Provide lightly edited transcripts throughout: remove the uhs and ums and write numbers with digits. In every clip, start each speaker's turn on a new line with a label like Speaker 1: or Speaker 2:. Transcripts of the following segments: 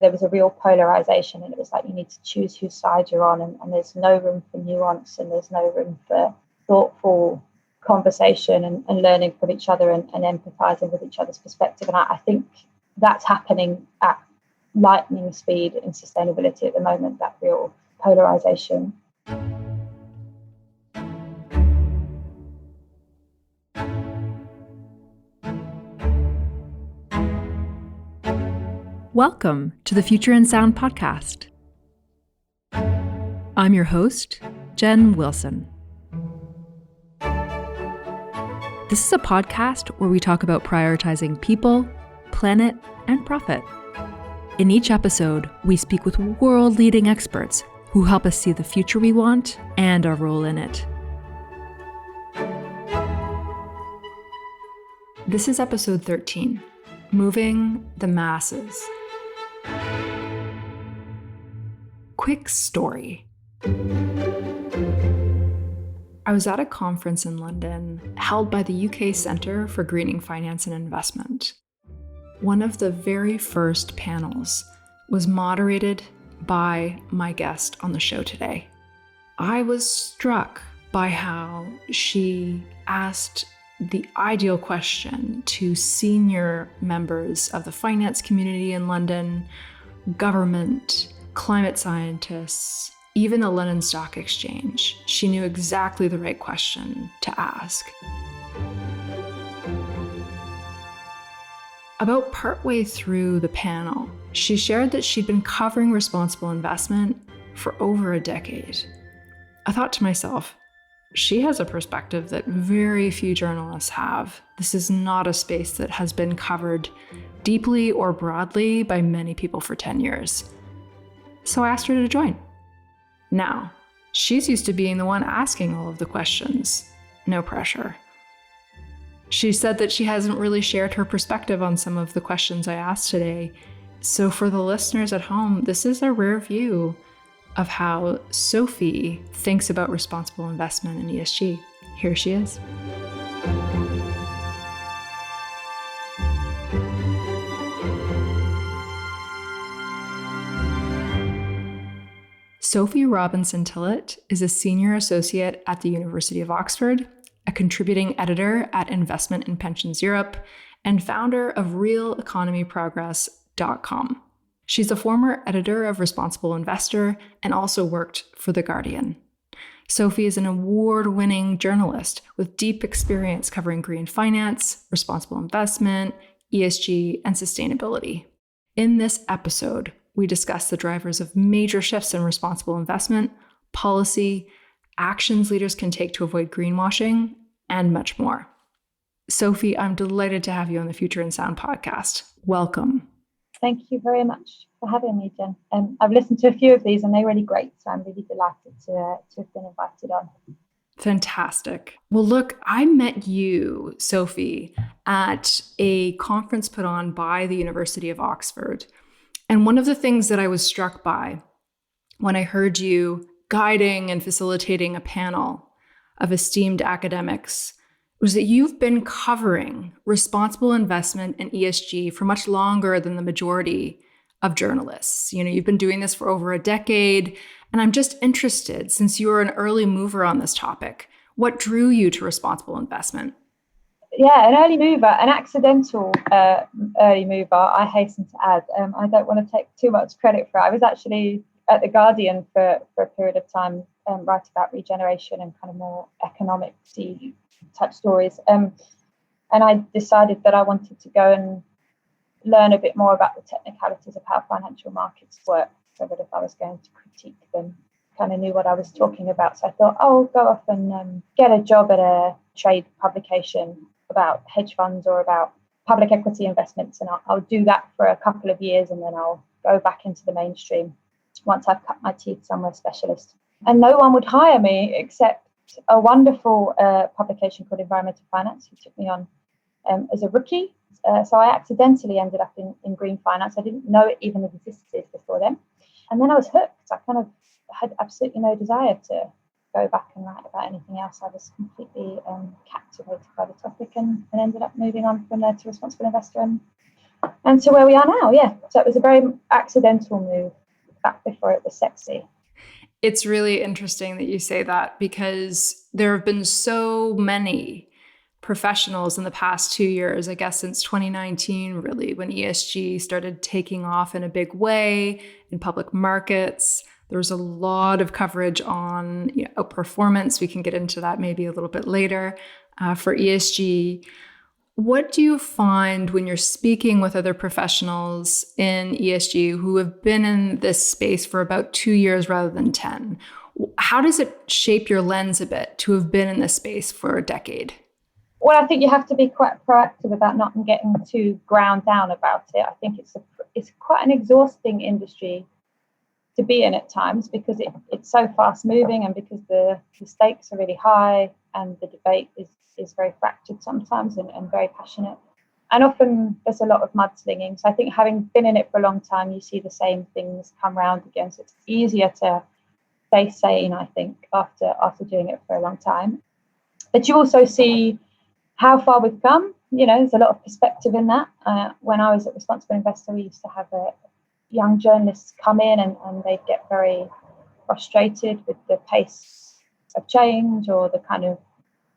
Speaker 1: there was a real polarization, and it was like you need to choose whose side you're on, and there's no room for nuance, and there's no room for thoughtful conversation and learning from each other and empathizing with each other's perspective. And I think that's happening at lightning speed in sustainability at the moment, that real polarization.
Speaker 2: Welcome to the Future in Sound podcast. I'm your host, Jen Wilson. This is a podcast where we talk about prioritizing people, planet, and profit. In each episode, we speak with world-leading experts who help us see the future we want and our role in it. This is episode 13, Moving the Masses. Quick story. I was at a conference in London held by the UK Centre for Greening Finance and Investment. One of the very first panels was moderated by my guest on the show today. I was struck by how she asked the ideal question to senior members of the finance community in London, government, climate scientists, even the London Stock Exchange. She knew exactly the right question to ask. About partway through the panel, she shared that she'd been covering responsible investment for over a decade. I thought to myself, she has a perspective that very few journalists have. This is not a space that has been covered deeply or broadly by many people for 10 years. So I asked her to join. Now, she's used to being the one asking all of the questions. No pressure. She said that she hasn't really shared her perspective on some of the questions I asked today. So for the listeners at home, this is a rare view of how Sophie thinks about responsible investment in ESG. Here she is. Sophie Robinson-Tillett is a senior associate at the University of Oxford, a contributing editor at Investment in Pensions Europe, and founder of RealEconomyProgress.com. She's a former editor of Responsible Investor and also worked for The Guardian. Sophie is an award-winning journalist with deep experience covering green finance, responsible investment, ESG, and sustainability. In this episode, we discuss the drivers of major shifts in responsible investment, policy, actions leaders can take to avoid greenwashing, and much more. Sophie, I'm delighted to have you on the Future in Sound podcast. Welcome.
Speaker 1: Thank you very much for having me, Jen. I've listened to a few of these and they're really great, so I'm really delighted to have been invited on.
Speaker 2: Fantastic. Well, look, I met you, Sophie, at a conference put on by the University of Oxford. And one of the things that I was struck by when I heard you guiding and facilitating a panel of esteemed academics was that you've been covering responsible investment and ESG for much longer than the majority of journalists. You know, you've been doing this for over a decade, and I'm just interested, since you were an early mover on this topic, what drew you to responsible investment?
Speaker 1: Yeah, an early mover, an accidental early mover, I hasten to add. I don't want to take too much credit for it. I was actually at The Guardian for a period of time, write about regeneration and kind of more economic-y type stories. And I decided that I wanted to go and learn a bit more about the technicalities of how financial markets work, so that if I was going to critique them, kind of knew what I was talking about. So I thought, I'll go off and get a job at a trade publication about hedge funds or about public equity investments, and I'll do that for a couple of years, and then I'll go back into the mainstream once I've cut my teeth somewhere specialist. And no one would hire me except a wonderful publication called Environmental Finance, who took me on as a rookie. So I accidentally ended up in green finance. I didn't know it even existed before then. And then I was hooked. I kind of had absolutely no desire to go back and write about anything else. I was completely captivated by the topic and ended up moving on from there to Responsible Investor and and to where we are now. Yeah, so it was a very accidental move back before it was sexy.
Speaker 2: It's really interesting that you say that, because there have been so many professionals in the past 2 years, I guess since 2019, really, when ESG started taking off in a big way in public markets. There was a lot of coverage on outperformance. We can get into that maybe a little bit later for ESG. What do you find when you're speaking with other professionals in ESG who have been in this space for about 2 years rather than 10? How does it shape your lens a bit to have been in this space for a decade?
Speaker 1: Well, I think you have to be quite proactive about not getting too ground down about it. I think it's quite an exhausting industry to be in at times, because it's so fast moving, and because the stakes are really high, and the debate is very fractured sometimes, and very passionate. And often there's a lot of mudslinging. So I think, having been in it for a long time, you see the same things come round again. So it's easier to stay sane, I think, after doing it for a long time. But you also see how far we've come. There's a lot of perspective in that. When I was at Responsible Investor, we used to have young journalists come in, and they'd get very frustrated with the pace of change, or the kind of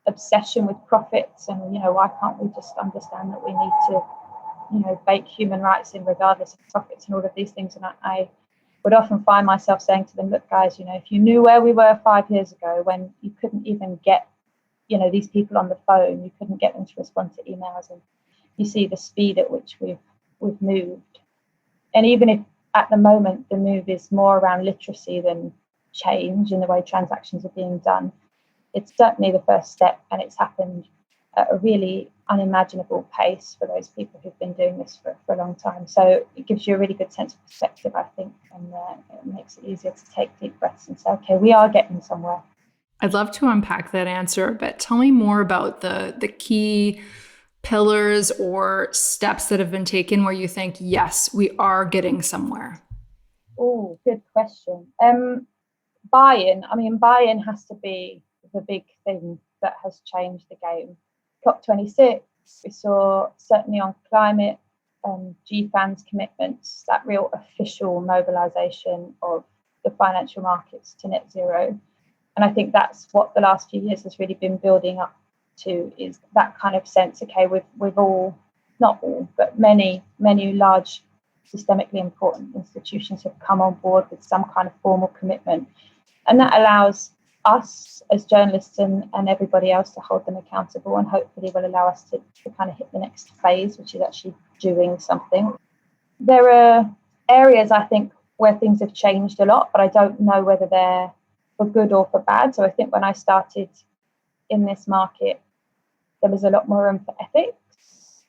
Speaker 1: obsession with profits, and why can't we just understand that we need to bake human rights in regardless of profits, and all of these things. And I would often find myself saying to them, look guys, if you knew where we were 5 years ago, when you couldn't even get these people on the phone, you couldn't get them to respond to emails, and you see the speed at which we've moved. And even if at the moment the move is more around literacy than change in the way transactions are being done, it's certainly the first step, and it's happened at a really unimaginable pace for those people who've been doing this for a long time. So it gives you a really good sense of perspective, I think, and it makes it easier to take deep breaths and say, okay, we are getting somewhere.
Speaker 2: I'd love to unpack that answer, but tell me more about the key pillars or steps that have been taken where you think, yes, we are getting somewhere.
Speaker 1: Oh, good question. Buy-in. Buy-in has to be the big thing that has changed the game. COP26, we saw certainly on climate, GFAN's commitments, that real official mobilisation of the financial markets to net zero. And I think that's what the last few years has really been building up to, is that kind of sense, okay, we've all, not all, but many large systemically important institutions have come on board with some kind of formal commitment. And that allows us as journalists and everybody else to hold them accountable, and hopefully will allow us to kind of hit the next phase, which is actually doing something. There are areas, I think, where things have changed a lot, but I don't know whether they're for good or for bad. So I think when I started in this market, there was a lot more room for ethics.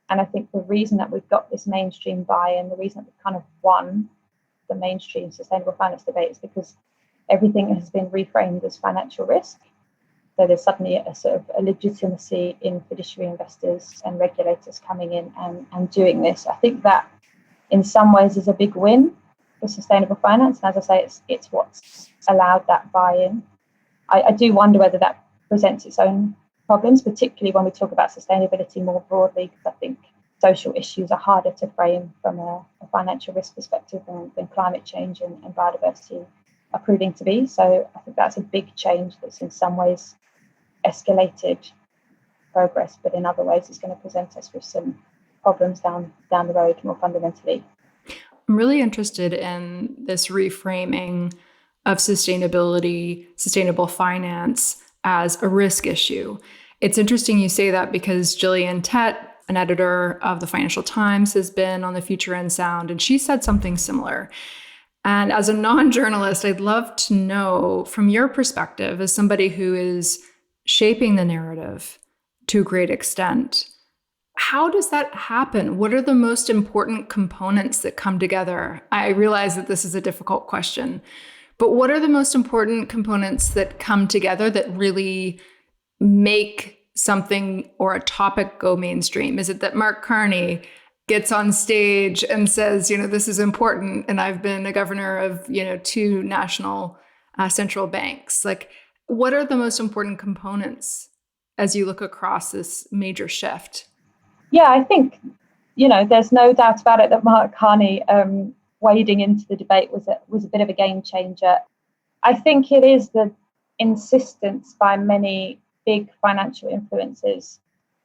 Speaker 1: And I think the reason that we've got this mainstream buy-in, the reason that we've kind of won the mainstream sustainable finance debate, is because everything has been reframed as financial risk. So there's suddenly a sort of a legitimacy in fiduciary investors and regulators coming in and doing this. I think that in some ways is a big win for sustainable finance. And as I say, it's what's allowed that buy-in. I do wonder whether that presents its own problems, particularly when we talk about sustainability more broadly, because I think social issues are harder to frame from a financial risk perspective than climate change and biodiversity are proving to be. So I think that's a big change that's in some ways escalated progress, but in other ways is going to present us with some problems down the road more fundamentally.
Speaker 2: I'm really interested in this reframing of sustainability, sustainable finance as a risk issue. It's interesting you say that, because Gillian Tett, an editor of the Financial Times, has been on the Future and Sound, and she said something similar. And as a non-journalist, I'd love to know, from your perspective, as somebody who is shaping the narrative to a great extent, how does that happen? What are the most important components that come together? I realize that this is a difficult question, but what are the most important components that come together that really make something or a topic go mainstream? Is it that Mark Carney gets on stage and says, this is important, and I've been a governor of, 2 national central banks? Like, what are the most important components as you look across this major shift?
Speaker 1: Yeah, I think there's no doubt about it that Mark Carney wading into the debate was a bit of a game changer. I think it is the insistence by many big financial influencers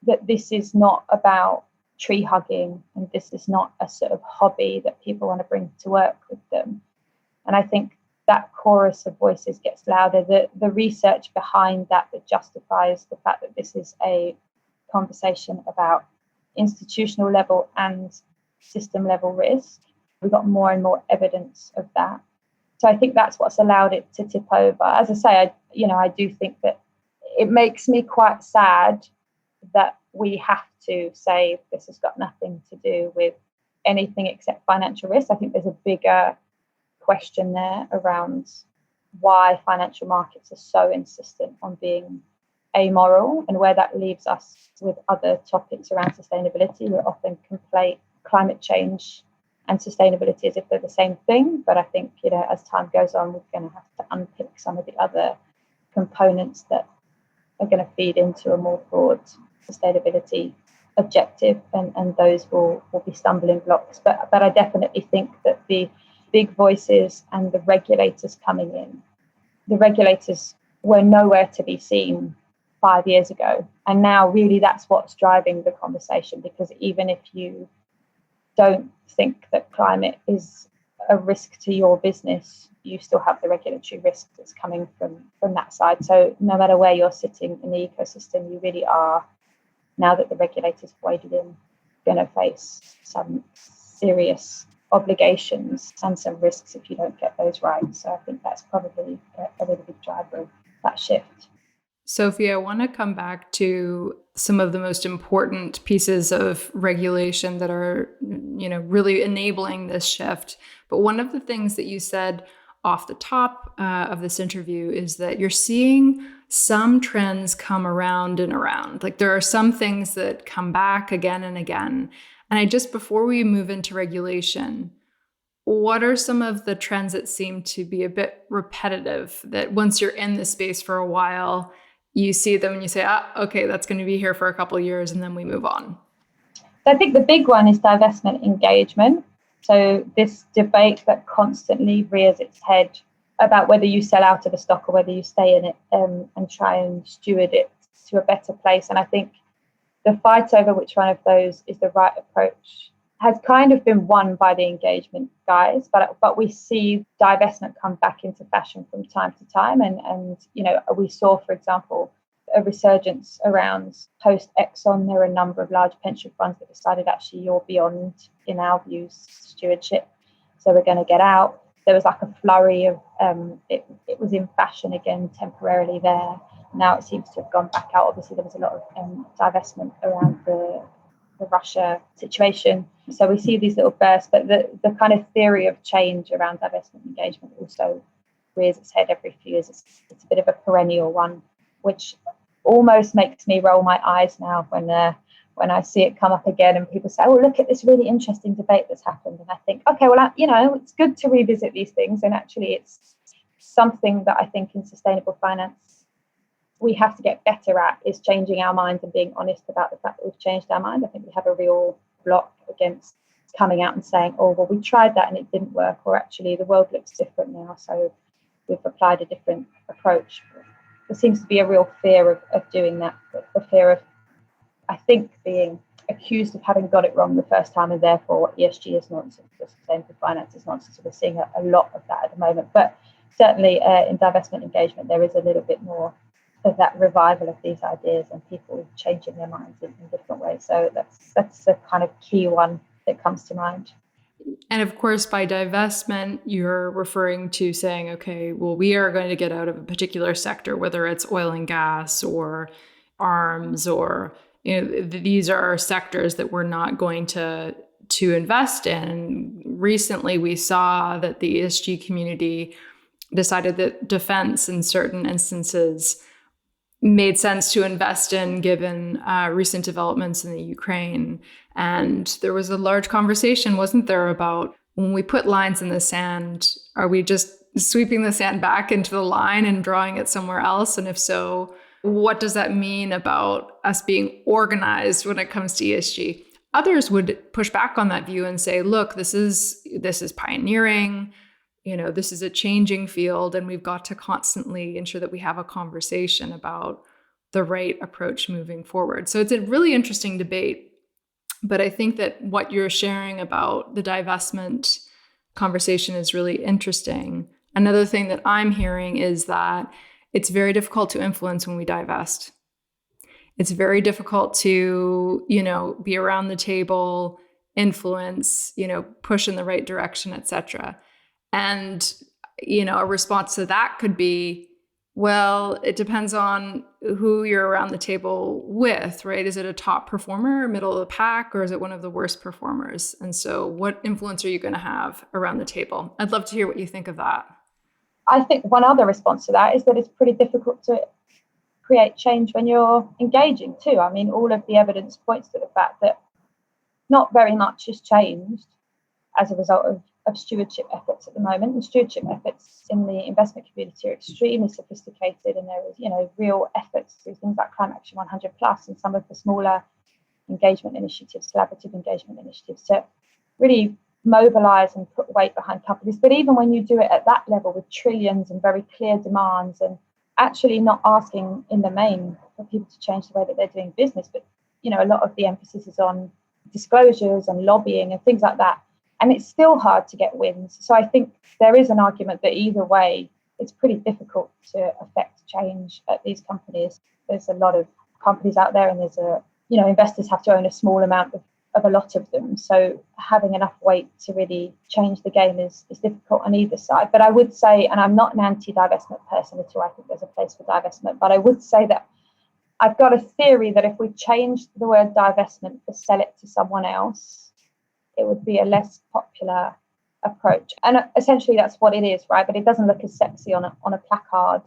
Speaker 1: that this is not about tree hugging and this is not a sort of hobby that people want to bring to work with them. And I think that chorus of voices gets louder. The research behind that justifies the fact that this is a conversation about institutional level and system level risk. We've got more and more evidence of that. So I think that's what's allowed it to tip over. As I say, I do think that it makes me quite sad that we have to say this has got nothing to do with anything except financial risk. I think there's a bigger question there around why financial markets are so insistent on being amoral and where that leaves us with other topics around sustainability. We often conflate climate change and sustainability as if they're the same thing. But I think, as time goes on, we're going to have to unpick some of the other components that are going to feed into a more broad sustainability objective, and those will be stumbling blocks. But I definitely think that the big voices and the regulators coming in, the regulators were nowhere to be seen 5 years ago. And now really that's what's driving the conversation, because even if you don't think that climate is a risk to your business, you still have the regulatory risk that's coming from that side. So no matter where you're sitting in the ecosystem, you really are, now that the regulators have waded in, going to face some serious obligations and some risks if you don't get those right. So I think that's probably a really big driver of that shift.
Speaker 2: Sophie, I want to come back to some of the most important pieces of regulation that are, really enabling this shift. But one of the things that you said off the top of this interview is that you're seeing some trends come around and around. Like there are some things that come back again and again. And before we move into regulation, what are some of the trends that seem to be a bit repetitive, that once you're in the space for a while, you see them and you say, okay, that's going to be here for a couple of years, and then we move on?
Speaker 1: So I think the big one is divestment engagement. So this debate that constantly rears its head about whether you sell out of a stock or whether you stay in it and try and steward it to a better place. And I think the fight over which one of those is the right approach has kind of been won by the engagement guys, but we see divestment come back into fashion from time to time. And we saw, for example, a resurgence around post-Exxon. There were a number of large pension funds that decided actually you're beyond, in our views, stewardship, so we're going to get out. There was like a flurry of, it was in fashion again temporarily there. Now it seems to have gone back out. Obviously, there was a lot of divestment around the Russia situation. So we see these little bursts, but the kind of theory of change around divestment engagement also rears its head every few years. It's a bit of a perennial one, which almost makes me roll my eyes now when I see it come up again and people say, oh, look at this really interesting debate that's happened. And I think, okay, well, it's good to revisit these things. And actually, it's something that I think in sustainable finance we have to get better at, is changing our minds and being honest about the fact that we've changed our mind. I think we have a real block against coming out and saying, oh, well, we tried that and it didn't work, or actually the world looks different now, so we've applied a different approach. There seems to be a real fear of doing that, the fear of, I think, being accused of having got it wrong the first time, and therefore ESG is nonsense, or sustainable finance is nonsense. So we're seeing a lot of that at the moment. But certainly in divestment engagement, there is a little bit more of that revival of these ideas and people changing their minds in different ways. So that's the kind of key one that comes to mind.
Speaker 2: And of course, by divestment, you're referring to saying, okay, well, we are going to get out of a particular sector, whether it's oil and gas or arms, or these are sectors that we're not going to invest in. Recently, we saw that the ESG community decided that defense in certain instances made sense to invest in, given recent developments in the Ukraine. And there was a large conversation, wasn't there, about when we put lines in the sand, are we just sweeping the sand back into the line and drawing it somewhere else? And if so, what does that mean about us being organized when it comes to ESG? Others would push back on that view and say, look, this is pioneering, this is a changing field, and we've got to constantly ensure that we have a conversation about the right approach moving forward. So it's a really interesting debate. But I think that what you're sharing about the divestment conversation is really interesting. Another thing that I'm hearing is that it's very difficult to influence when we divest. It's very difficult to, be around the table, influence, push in the right direction, et cetera. And, a response to that could be, well, it depends on who you're around the table with, right? Is it a top performer, middle of the pack, or is it one of the worst performers? And so what influence are you going to have around the table? I'd love to hear what you think of that.
Speaker 1: I think one other response to that is that it's pretty difficult to create change when you're engaging too. I mean, all of the evidence points to the fact that not very much has changed as a result of stewardship efforts at the moment. And stewardship efforts in the investment community are extremely sophisticated, and there is, real efforts to things like Climate Action 100+ and some of the smaller engagement initiatives, collaborative engagement initiatives, to really mobilize and put weight behind companies. But even when you do it at that level with trillions and very clear demands, and actually not asking in the main for people to change the way that they're doing business, but a lot of the emphasis is on disclosures and lobbying and things like that, and it's still hard to get wins. So I think there is an argument that either way it's pretty difficult to affect change at these companies. There's a lot of companies out there, and there's investors have to own a small amount of a lot of them. So having enough weight to really change the game is difficult on either side. But I would say, and I'm not an anti-divestment person at all, I think there's a place for divestment, but I would say that I've got a theory that if we changed the word divestment for sell it to someone else, it would be a less popular approach. And essentially that's what it is, right? But it doesn't look as sexy on a placard.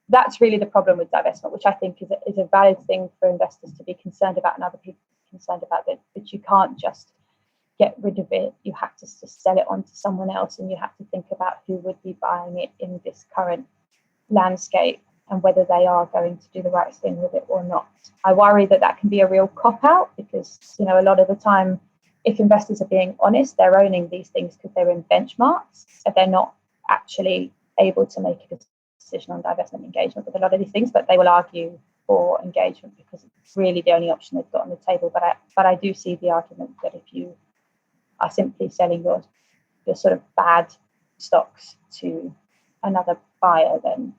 Speaker 1: That's really the problem with divestment, which I think is a valid thing for investors to be concerned about, and other people concerned about, that you can't just get rid of it. You have to just sell it on to someone else, and you have to think about who would be buying it in this current landscape and whether they are going to do the right thing with it or not. I worry that can be a real cop-out, because a lot of the time, if investors are being honest, they're owning these things because they're in benchmarks, so they're not actually able to make a decision on divestment engagement with a lot of these things, but they will argue for engagement because it's really the only option they've got on the table. But I do see the argument that if you are simply selling your sort of bad stocks to another buyer, then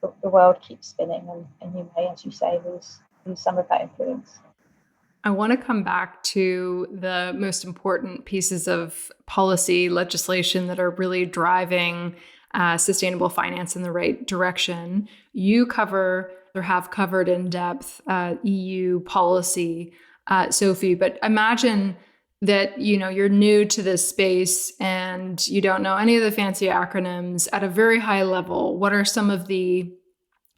Speaker 1: the world keeps spinning, and you may, as you say, lose some of that influence.
Speaker 2: I want to come back to the most important pieces of policy legislation that are really driving sustainable finance in the right direction. You cover or have covered in depth EU policy, Sophie, but imagine that you're new to this space and you don't know any of the fancy acronyms. At a very high level, what are some of the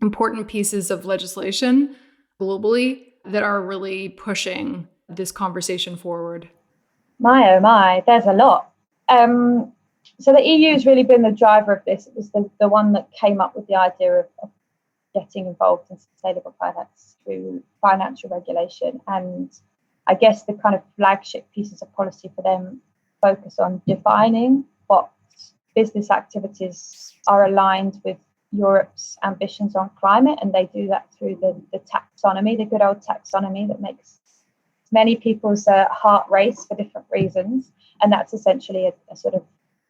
Speaker 2: important pieces of legislation globally that are really pushing this conversation forward?
Speaker 1: My, oh my, there's a lot. So the EU has really been the driver of this. It was the one that came up with the idea of getting involved in sustainable finance through financial regulation. And I guess the kind of flagship pieces of policy for them focus on defining what business activities are aligned with Europe's ambitions on climate, and they do that through the taxonomy, the good old taxonomy that makes many people's heart race for different reasons. And that's essentially a sort of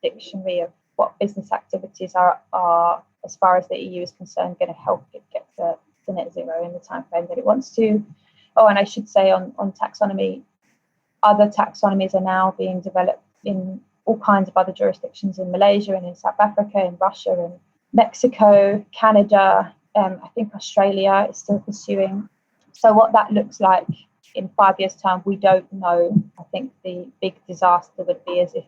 Speaker 1: dictionary of what business activities are, as far as the EU is concerned, going to help it get to net zero in the time frame that it wants to. Oh, and I should say on taxonomy, other taxonomies are now being developed in all kinds of other jurisdictions, in Malaysia and in South Africa, in Russia and Mexico, Canada, I think Australia is still pursuing. So what that looks like in 5 years' time, we don't know. I think the big disaster would be as if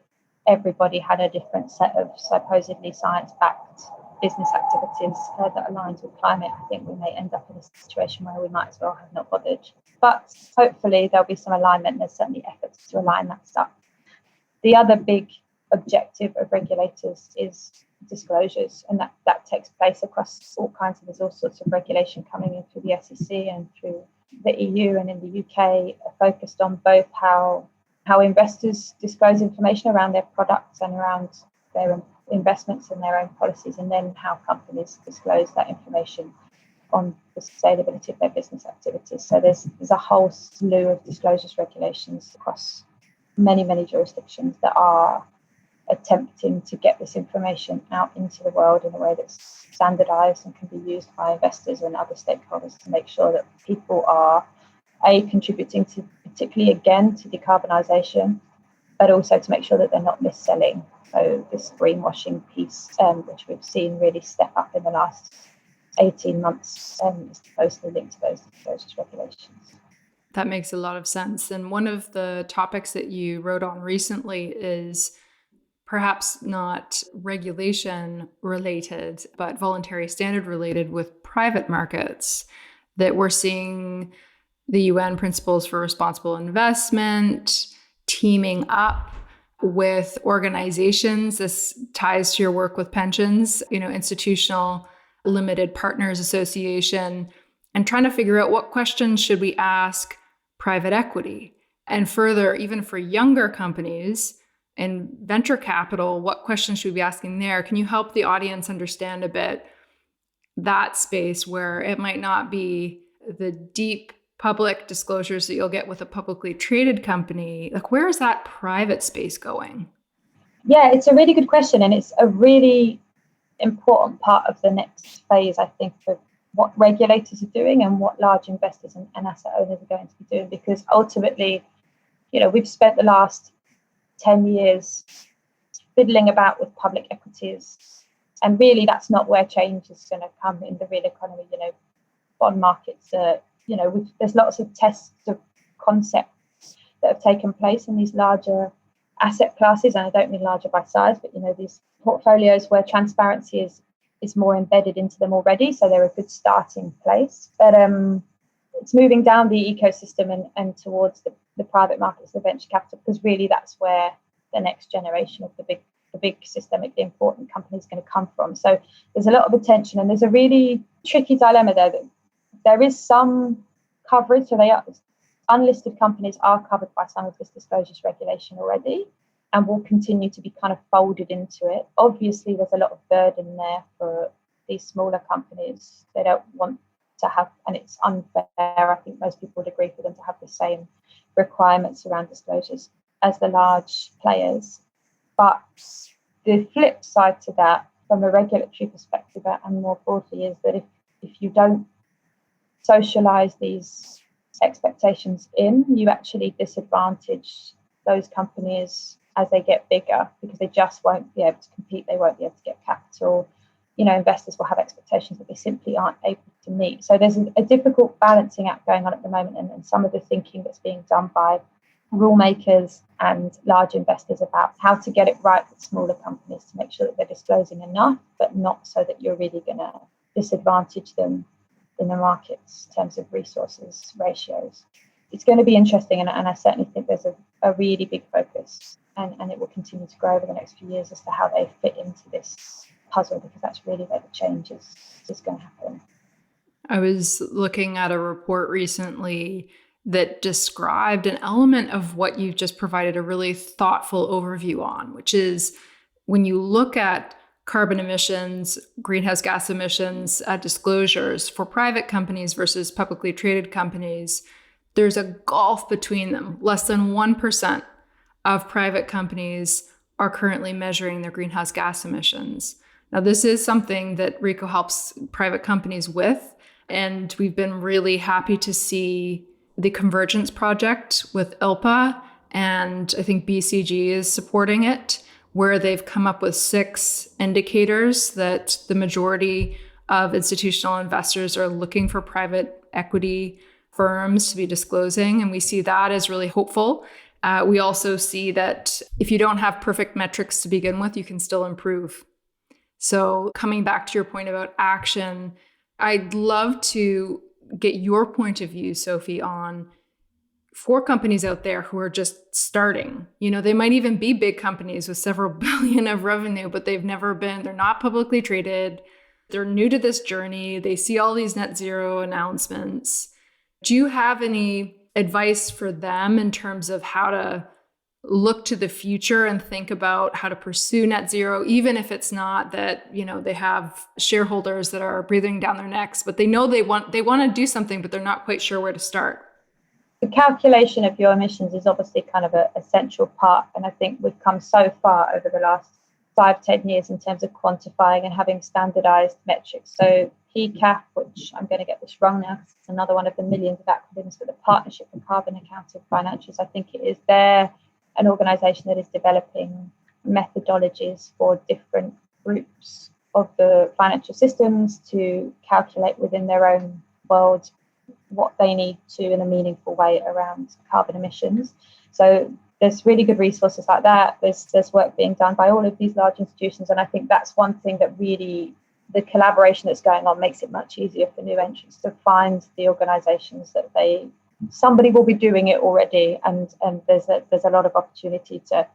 Speaker 1: everybody had a different set of supposedly science-backed business activities that aligns with climate. I think we may end up in a situation where we might as well have not bothered. But hopefully there'll be some alignment, and there's certainly efforts to align that stuff. The other big objective of regulators is disclosures, and that takes place across all kinds of, there's all sorts of regulation coming in through the SEC and through the EU and in the UK are focused on both how investors disclose information around their products and around their investments and their own policies, and then how companies disclose that information on the sustainability of their business activities. So there's a whole slew of disclosures regulations across many jurisdictions that are attempting to get this information out into the world in a way that's standardized and can be used by investors and other stakeholders to make sure that people are contributing to, particularly again, to decarbonisation, but also to make sure that they're not mis-selling. So this greenwashing piece, which we've seen really step up in the last 18 months, is closely linked to those disclosures regulations.
Speaker 2: That makes a lot of sense. And one of the topics that you wrote on recently is perhaps not regulation related, but voluntary standard related with private markets, that we're seeing the UN principles for responsible investment teaming up with organizations. This ties to your work with pensions, Institutional Limited Partners Association, and trying to figure out what questions should we ask private equity. And further, even for younger companies and venture capital, what questions should we be asking there? Can you help the audience understand a bit that space where it might not be the deep public disclosures that you'll get with a publicly traded company? Like, where is that private space going?
Speaker 1: Yeah, it's a really good question. And it's a really important part of the next phase, I think, for what regulators are doing and what large investors and asset owners are going to be doing. Because ultimately, we've spent the last 10 years fiddling about with public equities. And really, that's not where change is going to come in the real economy. Bond markets are, there's lots of tests of concepts that have taken place in these larger asset classes. And I don't mean larger by size, but, these portfolios where transparency is more embedded into them already. So they're a good starting place. But it's moving down the ecosystem and towards the private markets, the venture capital, because really that's where the next generation of the big systemically important companies is going to come from. So there's a lot of attention, and there's a really tricky dilemma there. That there is some coverage, so unlisted companies are covered by some of this disclosures regulation already, and will continue to be kind of folded into it. Obviously, there's a lot of burden there for these smaller companies. They don't want to have, and it's unfair, I think most people would agree, for them to have the same requirements around disclosures as the large players. But the flip side to that, from a regulatory perspective and more broadly, is that if you don't socialize these expectations you actually disadvantage those companies as they get bigger, because they just won't be able to compete. They won't be able to get capital. Investors will have expectations that they simply aren't able to meet. So there's a difficult balancing act going on at the moment, and some of the thinking that's being done by rulemakers and large investors about how to get it right with smaller companies to make sure that they're disclosing enough, but not so that you're really going to disadvantage them in the markets in terms of resources ratios. It's going to be interesting, and I certainly think there's a really big focus, and it will continue to grow over the next few years as to how they fit into this puzzle, because that's really where the change is going to happen.
Speaker 2: I was looking at a report recently that described an element of what you've just provided a really thoughtful overview on, which is when you look at carbon emissions, greenhouse gas emissions, disclosures for private companies versus publicly traded companies, there's a gulf between them. Less than 1% of private companies are currently measuring their greenhouse gas emissions. Now, this is something that RICO helps private companies with, and we've been really happy to see the Convergence project with ILPA, and I think BCG is supporting it, where they've come up with 6 indicators that the majority of institutional investors are looking for private equity firms to be disclosing. And we see that as really hopeful. We also see that if you don't have perfect metrics to begin with, you can still improve. So coming back to your point about action, I'd love to get your point of view, Sophie, on for companies out there who are just starting. They might even be big companies with several billion of revenue, but they're not publicly traded. They're new to this journey. They see all these net zero announcements. Do you have any advice for them in terms of how to look to the future and think about how to pursue net zero, even if it's not that, they have shareholders that are breathing down their necks, but they know they want to do something, but they're not quite sure where to start?
Speaker 1: The calculation of your emissions is obviously kind of an essential part. And I think we've come so far over the last 5-10 years in terms of quantifying and having standardized metrics. So PCAF, which I'm going to get this wrong now, it's another one of the millions of acronyms for the Partnership for Carbon Accounting Financials. I think it is an organization that is developing methodologies for different groups of the financial systems to calculate within their own world what they need to in a meaningful way around carbon emissions. So there's really good resources like that. There's work being done by all of these large institutions. And I think that's one thing that really, the collaboration that's going on makes it much easier for new entrants to find the organizations that somebody will be doing it already. And there's a lot of opportunity to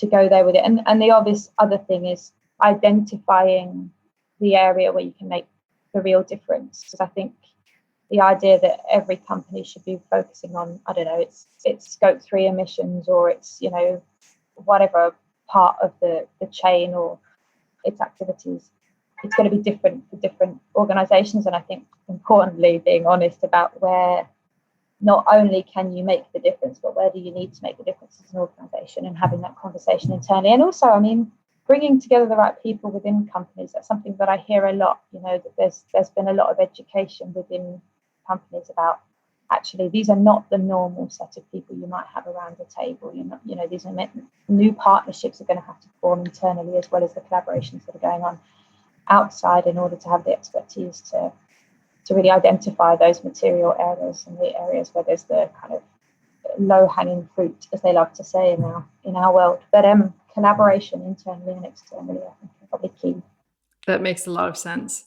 Speaker 1: go there with it. And the obvious other thing is identifying the area where you can make the real difference. Because I think the idea that every company should be focusing on, I don't know, it's scope 3 emissions, or it's, whatever part of the chain or its activities, it's going to be different for different organizations. And I think importantly, being honest about where not only can you make the difference, but where do you need to make the difference as an organization, and having that conversation internally. And also, bringing together the right people within companies. That's something that I hear a lot, that there's been a lot of education within companies about, actually, these are not the normal set of people you might have around a table. These are new partnerships are going to have to form internally, as well as the collaborations that are going on outside, in order to have the expertise to really identify those material areas and the areas where there's the kind of low-hanging fruit, as they love to say in our world. But collaboration internally and externally, I think, is probably key.
Speaker 2: That makes a lot of sense.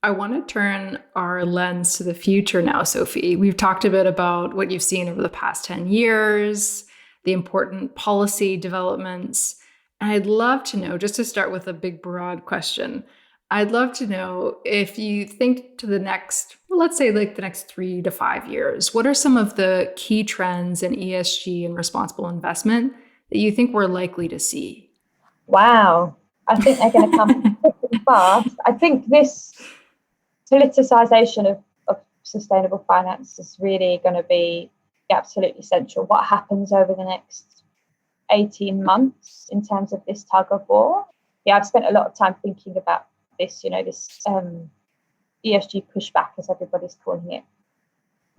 Speaker 2: I want to turn our lens to the future now, Sophie. We've talked a bit about what you've seen over the past 10 years, the important policy developments. And I'd love to know, just to start with a big, broad question, I'd love to know if you think to the next, let's say like the next 3 to 5 years, what are some of the key trends in ESG and responsible investment that you think we're likely to see?
Speaker 1: Wow. I think they're going to come pretty fast. I think this politicization of sustainable finance is really going to be absolutely essential. What happens over the next 18 months in terms of this tug of war? Yeah, I've spent a lot of time thinking about this, this ESG pushback, as everybody's calling it,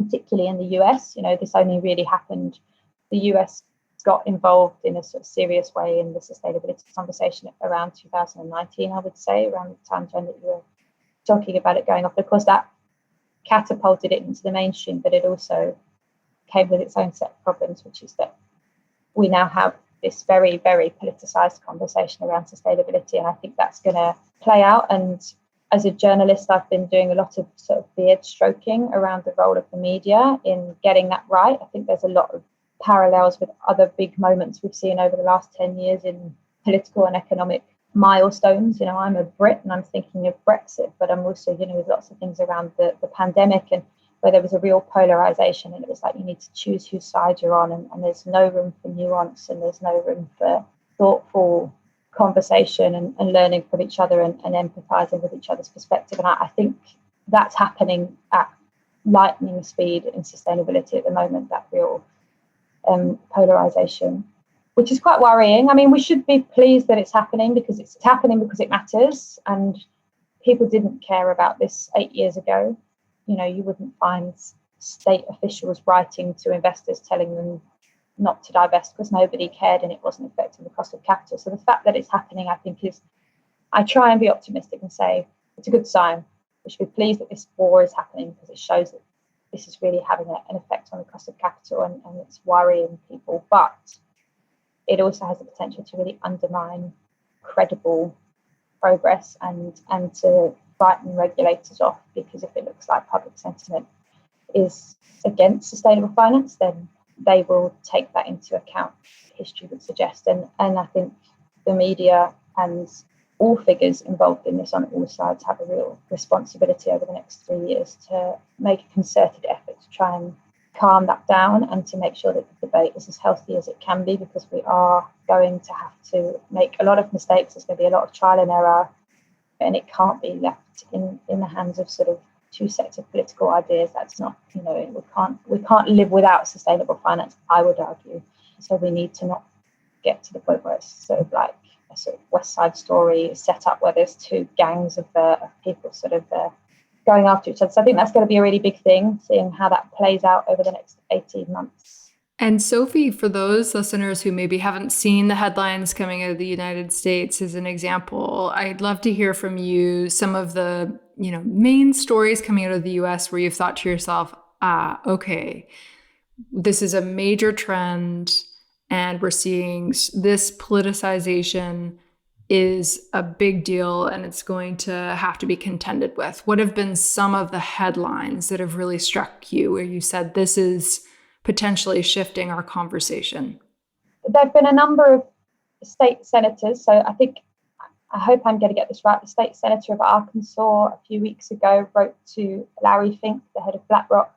Speaker 1: particularly in the US. This only really happened. The US got involved in a sort of serious way in the sustainability conversation around 2019, I would say, around the time that you were talking about it going off. Of course, that catapulted it into the mainstream, but it also came with its own set of problems, which is that we now have this very, very politicized conversation around sustainability. And I think that's going to play out. And as a journalist, I've been doing a lot of sort of beard stroking around the role of the media in getting that right. I think there's a lot of parallels with other big moments we've seen over the last 10 years in political and economic milestones. I'm a Brit and I'm thinking of Brexit, but I'm also, with lots of things around the pandemic, and where there was a real polarization, and it was like you need to choose whose side you're on, and there's no room for nuance, and there's no room for thoughtful conversation and learning from each other and empathizing with each other's perspective. And I think that's happening at lightning speed in sustainability at the moment, that real polarization, which is quite worrying. We should be pleased that it's happening because it matters, and people didn't care about this 8 years ago. You wouldn't find state officials writing to investors telling them not to divest because nobody cared and it wasn't affecting the cost of capital. So the fact that it's happening, I think, I try and be optimistic and say it's a good sign. We should be pleased that this war is happening because it shows that this is really having an effect on the cost of capital, and it's worrying people. But it also has the potential to really undermine credible progress and to frighten regulators off, because if it looks like public sentiment is against sustainable finance, then they will take that into account, history would suggest. And I think the media and all figures involved in this on all sides have a real responsibility over the next 3 years to make a concerted effort to try and calm that down and to make sure that the debate is as healthy as it can be, because we are going to have to make a lot of mistakes. There's going to be a lot of trial and error, and it can't be left in the hands of sort of two sets of political ideas. That's not, we can't live without sustainable finance, I would argue. So we need to not get to the point where it's sort of like a sort of West Side Story set up where there's two gangs of people sort of going after each other. So I think that's going to be a really big thing, seeing how that plays out over the next 18 months.
Speaker 2: And Sophie, for those listeners who maybe haven't seen the headlines coming out of the United States as an example, I'd love to hear from you some of the, main stories coming out of the US where you've thought to yourself, okay, this is a major trend and we're seeing this politicization is a big deal and it's going to have to be contended with. What have been some of the headlines that have really struck you where you said this is potentially shifting our conversation?
Speaker 1: There have been a number of state senators. So I hope I'm going to get this right. The state senator of Arkansas a few weeks ago wrote to Larry Fink, the head of BlackRock,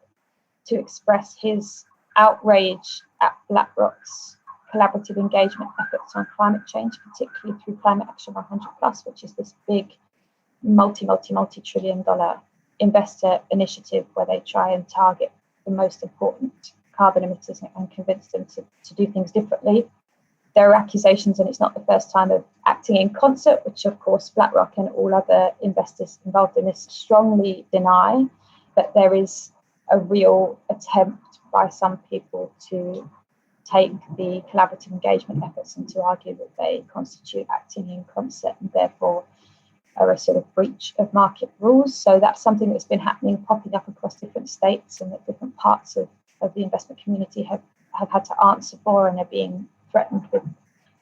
Speaker 1: to express his outrage at BlackRock's collaborative engagement efforts on climate change, particularly through Climate Action 100+, which is this big multi-trillion-dollar investor initiative where they try and target the most important carbon emitters and convince them to do things differently. There are accusations, and it's not the first time, of acting in concert, which of course BlackRock and all other investors involved in this strongly deny. But there is a real attempt by some people to take the collaborative engagement efforts and to argue that they constitute acting in concert and therefore are a sort of breach of market rules. So that's something that's been happening, popping up across different states, and that different parts of the investment community have had to answer for, and are being threatened with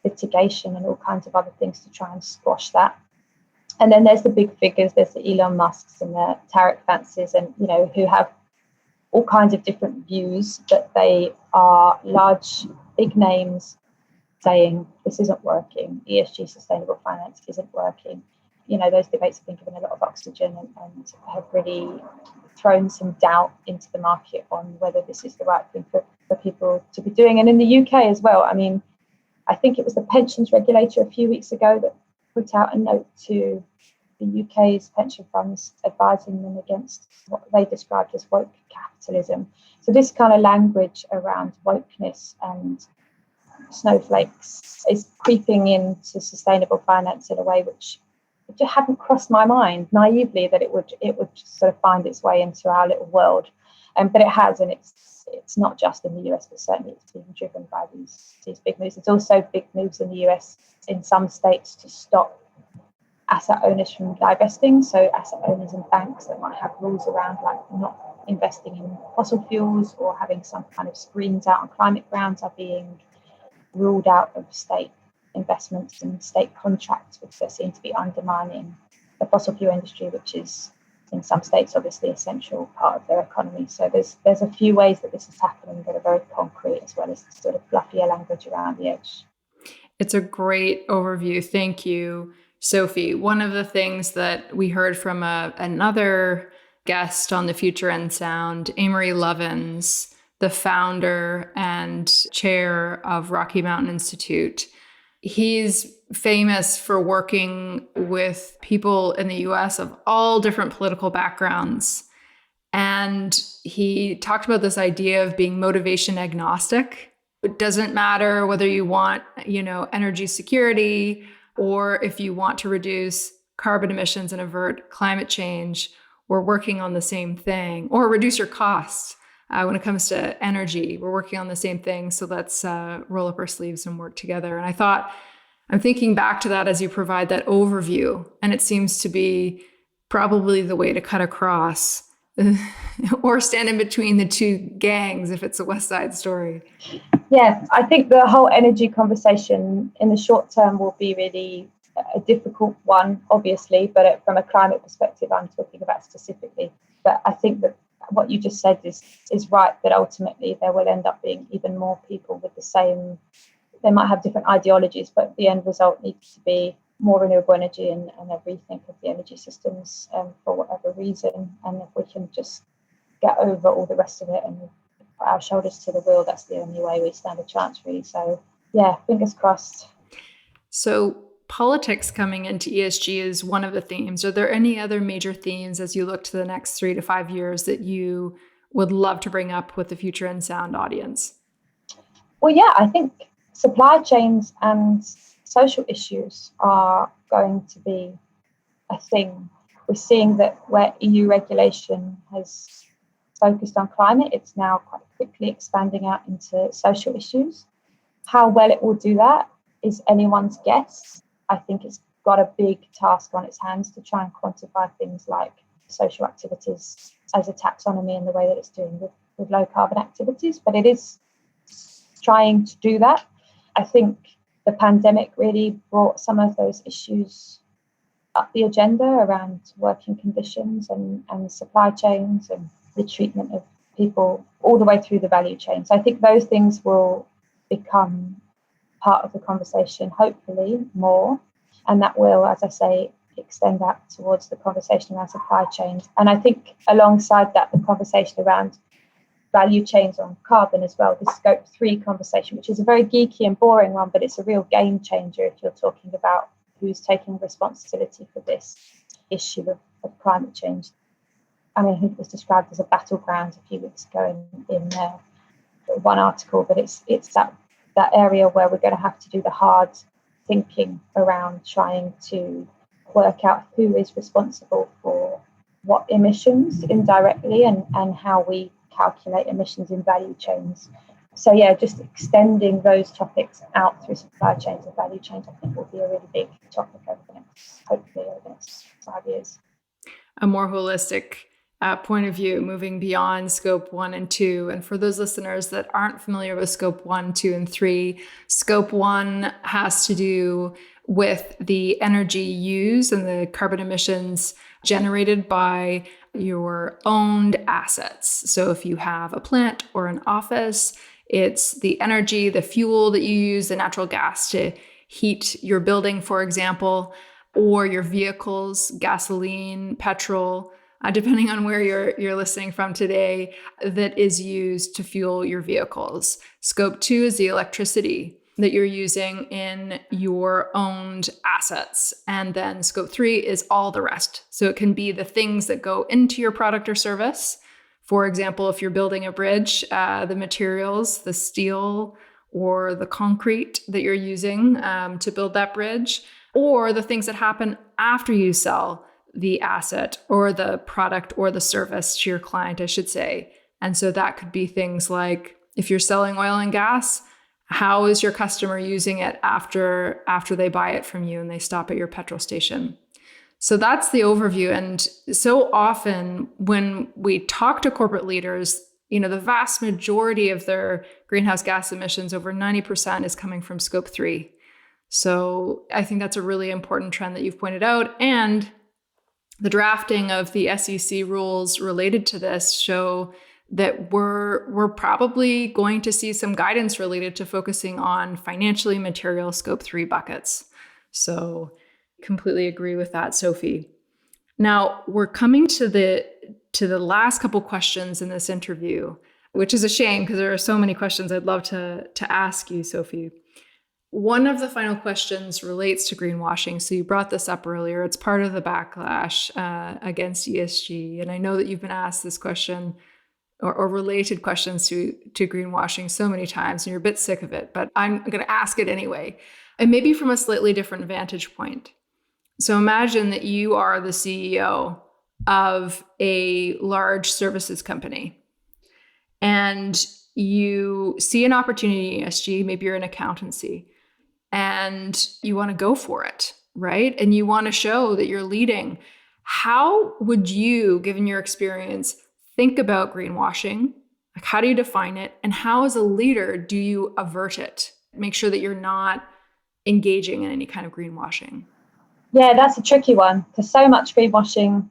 Speaker 1: litigation and all kinds of other things to try and squash that. And then there's the big figures, there's the Elon Musks and the Tarek Fancies, and who have all kinds of different views, that they are large, big names saying this isn't working, ESG sustainable finance isn't working. Those debates have been given a lot of oxygen and have really thrown some doubt into the market on whether this is the right thing for people to be doing. And in the UK as well, I think it was the pensions regulator a few weeks ago that put out a note to the UK's pension funds advising them against what they described as woke capitalism. So this kind of language around wokeness and snowflakes is creeping into sustainable finance in a way which just hadn't crossed my mind naively that it would sort of find its way into our little world. But it has, and it's not just in the US, but certainly it's being driven by these big moves. There's also big moves in the US in some states to stop asset owners from divesting. So asset owners and banks that might have rules around like not investing in fossil fuels or having some kind of screens out on climate grounds are being ruled out of state investments and state contracts, which they seem to be undermining the fossil fuel industry, which is in some states obviously an essential part of their economy. So there's a few ways that this is happening that are very concrete, as well as the sort of fluffier language around the edge.
Speaker 2: It's a great overview. Thank you, Sophie. One of the things that we heard from another guest on the Future and Sound, Amory Lovin, the founder and chair of Rocky Mountain Institute. He's famous for working with people in the US of all different political backgrounds. And he talked about this idea of being motivation agnostic. It doesn't matter whether you want, energy security, or if you want to reduce carbon emissions and avert climate change, we're working on the same thing, or reduce your costs. When it comes to energy, we're working on the same thing. So let's roll up our sleeves and work together. And I'm thinking back to that as you provide that overview. And it seems to be probably the way to cut across or stand in between the two gangs if it's a West Side Story.
Speaker 1: Yeah, I think the whole energy conversation in the short term will be really a difficult one, obviously. But from a climate perspective, I'm talking about specifically. But I think that what you just said is right, that ultimately there will end up being even more people with the same, they might have different ideologies, but the end result needs to be more renewable energy and a rethink of the energy systems for whatever reason. And if we can just get over all the rest of it and put our shoulders to the wheel, that's the only way we stand a chance, really. So yeah, fingers crossed.
Speaker 2: So politics coming into ESG is one of the themes. Are there any other major themes as you look to the next 3 to 5 years that you would love to bring up with the Future in Sound audience?
Speaker 1: Well, yeah, I think supply chains and social issues are going to be a thing. We're seeing that where EU regulation has focused on climate, it's now quite quickly expanding out into social issues. How well it will do that is anyone's guess. I think it's got a big task on its hands to try and quantify things like social activities as a taxonomy in the way that it's doing with low carbon activities, but it is trying to do that. I think the pandemic really brought some of those issues up the agenda around working conditions and supply chains and the treatment of people all the way through the value chain. So I think those things will become part of the conversation, hopefully more, and that will, as I say, extend out towards the conversation around supply chains. And I think alongside that, the conversation around value chains on carbon as well, the scope 3 conversation, which is a very geeky and boring one, but it's a real game changer if you're talking about who's taking responsibility for this issue of climate change. I mean, it was described as a battleground a few weeks ago in one article, but it's that area where we're going to have to do the hard thinking around trying to work out who is responsible for what emissions indirectly and how we calculate emissions in value chains. So yeah, just extending those topics out through supply chains and value chains, I think will be a really big topic over the next 5 years.
Speaker 2: A more holistic point of view, moving beyond scope 1 and 2. And for those listeners that aren't familiar with scope 1, 2, and 3, scope 1 has to do with the energy used and the carbon emissions generated by your owned assets. So if you have a plant or an office, it's the energy, the fuel that you use, the natural gas to heat your building, for example, or your vehicles, gasoline, petrol, depending on where you're listening from today, that is used to fuel your vehicles. Scope 2 is the electricity that you're using in your owned assets. And then scope 3 is all the rest. So it can be the things that go into your product or service. For example, if you're building a bridge, the materials, the steel or the concrete that you're using to build that bridge, or the things that happen after you sell the asset or the product or the service to your client, I should say. And so that could be things like if you're selling oil and gas, how is your customer using it after they buy it from you and they stop at your petrol station? So that's the overview. And so often when we talk to corporate leaders, the vast majority of their greenhouse gas emissions, over 90%, is coming from scope 3. So I think that's a really important trend that you've pointed out. And the drafting of the SEC rules related to this show that we're probably going to see some guidance related to focusing on financially material scope 3 buckets. So completely agree with that, Sophie. Now we're coming to the last couple questions in this interview, which is a shame because there are so many questions I'd love to ask you, Sophie. One of the final questions relates to greenwashing. So you brought this up earlier. It's part of the backlash against ESG. And I know that you've been asked this question or related questions to greenwashing so many times, and you're a bit sick of it, but I'm going to ask it anyway. And maybe from a slightly different vantage point. So imagine that you are the CEO of a large services company and you see an opportunity in ESG, maybe you're in accountancy, and you want to go for it, right? And you want to show that you're leading. How would you, given your experience, think about greenwashing? Like, how do you define it? And how, as a leader, do you avert it? Make sure that you're not engaging in any kind of greenwashing.
Speaker 1: Yeah, that's a tricky one because so much greenwashing,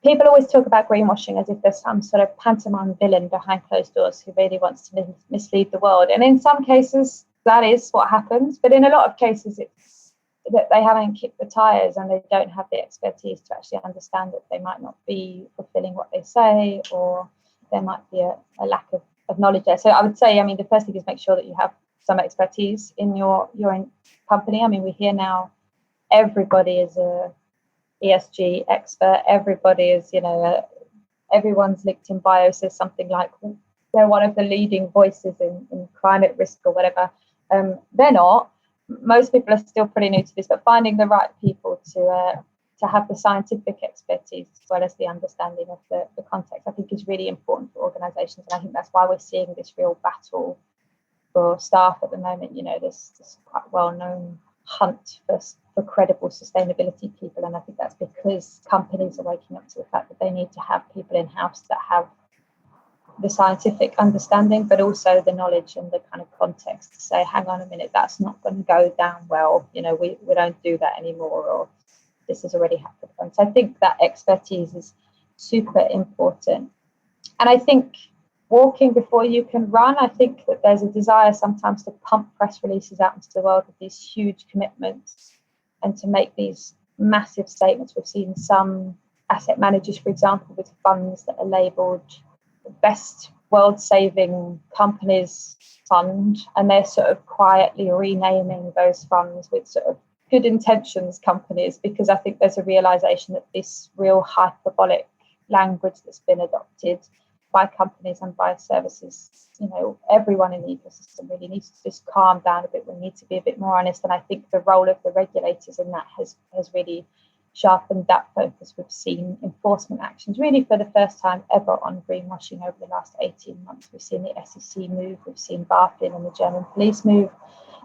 Speaker 1: people always talk about greenwashing as if there's some sort of pantomime villain behind closed doors who really wants to mislead the world. And in some cases, that is what happens. But in a lot of cases, it's that they haven't kicked the tires and they don't have the expertise to actually understand that they might not be fulfilling what they say, or there might be a lack of of knowledge there. So I would say, I mean, the first thing is make sure that you have some expertise in your company. I mean, we hear now everybody is a ESG expert. Everybody is, everyone's LinkedIn bio says something like they're one of the leading voices in climate risk or whatever. They're not. Most people are still pretty new to this, but finding the right people to have the scientific expertise as well as the understanding of the context, I think is really important for organisations. And I think that's why we're seeing this real battle for staff at the moment. This quite well-known hunt for credible sustainability people. And I think that's because companies are waking up to the fact that they need to have people in-house that have the scientific understanding, but also the knowledge and the kind of context to say, hang on a minute, that's not going to go down well. We don't do that anymore, or this has already happened. And so I think that expertise is super important. And I think walking before you can run, I think that there's a desire sometimes to pump press releases out into the world with these huge commitments and to make these massive statements. We've seen some asset managers, for example, with funds that are labelled the best world-saving companies fund, and they're sort of quietly renaming those funds with sort of good intentions companies, because I think there's a realisation that this real hyperbolic language that's been adopted by companies and by services, everyone in the ecosystem really needs to just calm down a bit. We need to be a bit more honest. And I think the role of the regulators in that has really sharpened that focus. We've seen enforcement actions really for the first time ever on greenwashing over the last 18 months. We've seen the SEC move, we've seen BaFin and the German police move,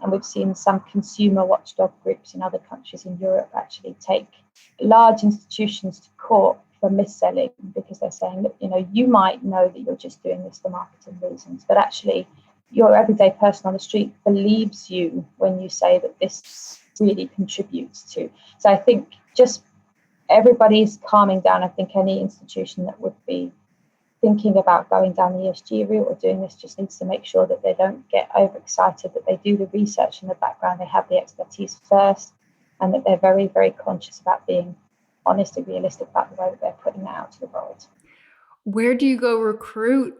Speaker 1: and we've seen some consumer watchdog groups in other countries in Europe actually take large institutions to court for mis-selling, because they're saying that, you might know that you're just doing this for marketing reasons, but actually your everyday person on the street believes you when you say that this really contributes to. So I think just everybody's calming down. I think any institution that would be thinking about going down the ESG route or doing this just needs to make sure that they don't get overexcited, that they do the research in the background, they have the expertise first, and that they're very, very conscious about being honest and realistic about the way that they're putting that out to the world.
Speaker 2: Where do you go recruit,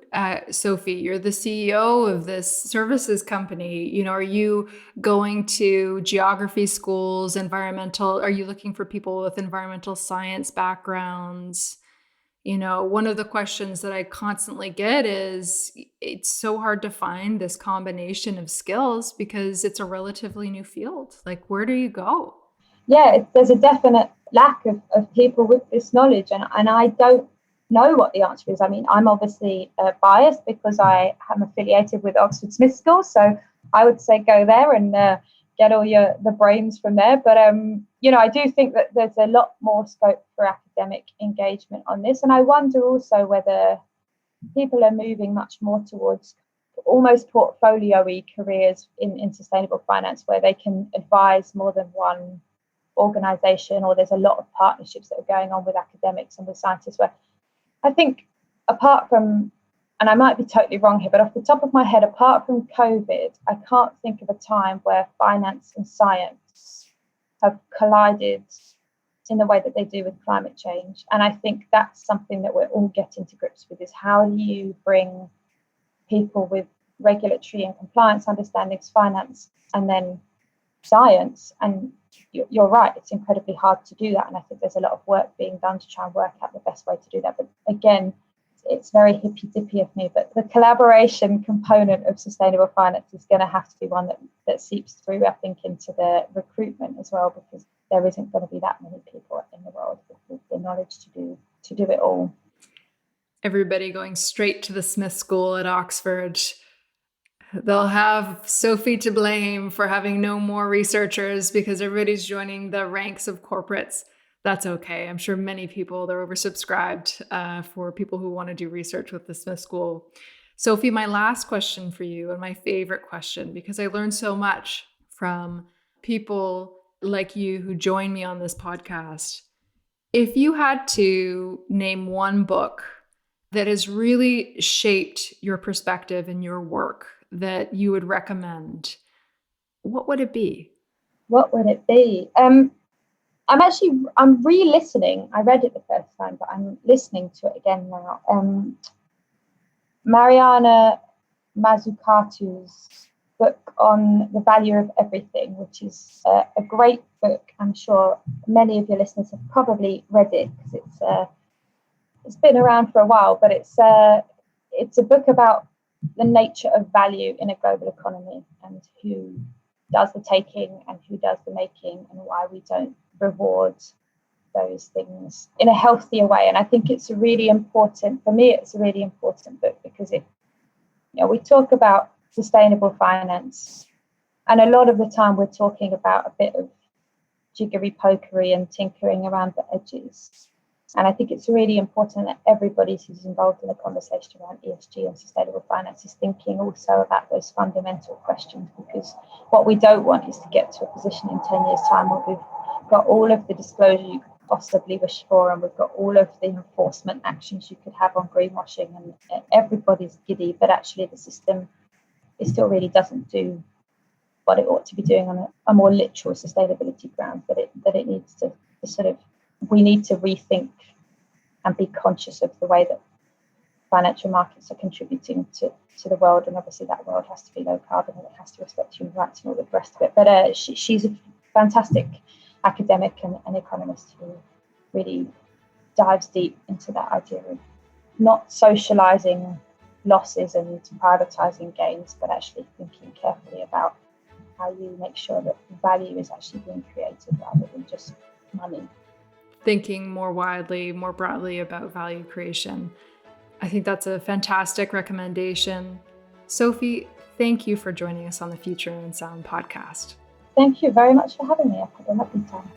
Speaker 2: Sophie? You're the CEO of this services company. Are you going to geography schools, environmental? Are you looking for people with environmental science backgrounds? One of the questions that I constantly get is, it's so hard to find this combination of skills because it's a relatively new field. Like, where do you go?
Speaker 1: Yeah, there's a definite lack of people with this knowledge, and I don't know what the answer is. I mean, I'm obviously biased because I am affiliated with Oxford Smith School, so I would say go there and get all the brains from there. But I do think that there's a lot more scope for academic engagement on this, and I wonder also whether people are moving much more towards almost portfolio-y careers in sustainable finance, where they can advise more than one organisation, or there's a lot of partnerships that are going on with academics and with scientists, where I think apart from, and I might be totally wrong here, but off the top of my head, apart from COVID, I can't think of a time where finance and science have collided in the way that they do with climate change. And I think that's something that we're all getting to grips with, is how do you bring people with regulatory and compliance understandings, finance, and then science. And you're right, it's incredibly hard to do that. And I think there's a lot of work being done to try and work out the best way to do that. But again, it's very hippy-dippy of me, but the collaboration component of sustainable finance is going to have to be one that seeps through, I think, into the recruitment as well, because there isn't going to be that many people in the world with the knowledge to do it all.
Speaker 2: Everybody going straight to the Smith School at Oxford. They'll have Sophie to blame for having no more researchers because everybody's joining the ranks of corporates. That's okay. I'm sure many people, they're oversubscribed for people who want to do research with the Smith School. Sophie, my last question for you, and my favorite question, because I learned so much from people like you who join me on this podcast. If you had to name one book that has really shaped your perspective and your work that you would recommend, what would it be?
Speaker 1: What would it be? I'm re-listening. I read it the first time, but I'm listening to it again now. Mariana Mazzucato's book on the value of everything, which is a great book. I'm sure many of your listeners have probably read it because it's been around for a while, but it's a book about the nature of value in a global economy and who does the taking and who does the making, and why we don't reward those things in a healthier way. And I think it's a really important book because we talk about sustainable finance, and a lot of the time we're talking about a bit of jiggery pokery and tinkering around the edges. And I think it's really important that everybody who's involved in the conversation around ESG and sustainable finance is thinking also about those fundamental questions, because what we don't want is to get to a position in 10 years' time where we've got all of the disclosure you could possibly wish for, and we've got all of the enforcement actions you could have on greenwashing, and everybody's giddy, but actually the system still really doesn't do what it ought to be doing on a more literal sustainability ground, that it needs to sort of, we need to rethink and be conscious of the way that financial markets are contributing to the world. And obviously that world has to be low carbon and it has to respect human rights and all the rest of it. But she's a fantastic academic and economist who really dives deep into that idea of not socializing losses and privatizing gains, but actually thinking carefully about how you make sure that value is actually being created rather than just money.
Speaker 2: Thinking more widely, more broadly about value creation. I think that's a fantastic recommendation. Sophie, thank you for joining us on the Future in Sound podcast.
Speaker 1: Thank you very much for having me. I've had a lovely time.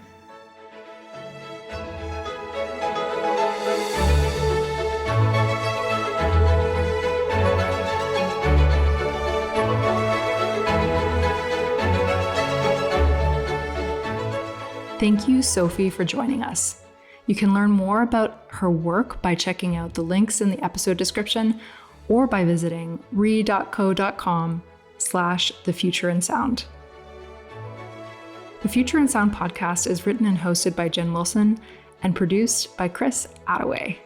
Speaker 2: Thank you, Sophie, for joining us. You can learn more about her work by checking out the links in the episode description or by visiting re.co.com/thefutureinsound. The Future in Sound podcast is written and hosted by Jen Wilson and produced by Chris Attaway.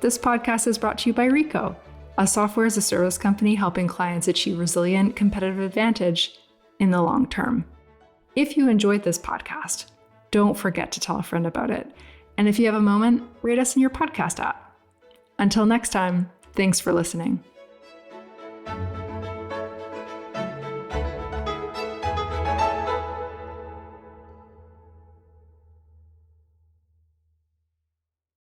Speaker 2: This podcast is brought to you by Rico, a software as a service company helping clients achieve resilient competitive advantage in the long term. If you enjoyed this podcast, don't forget to tell a friend about it. And if you have a moment, rate us in your podcast app. Until next time, thanks for listening.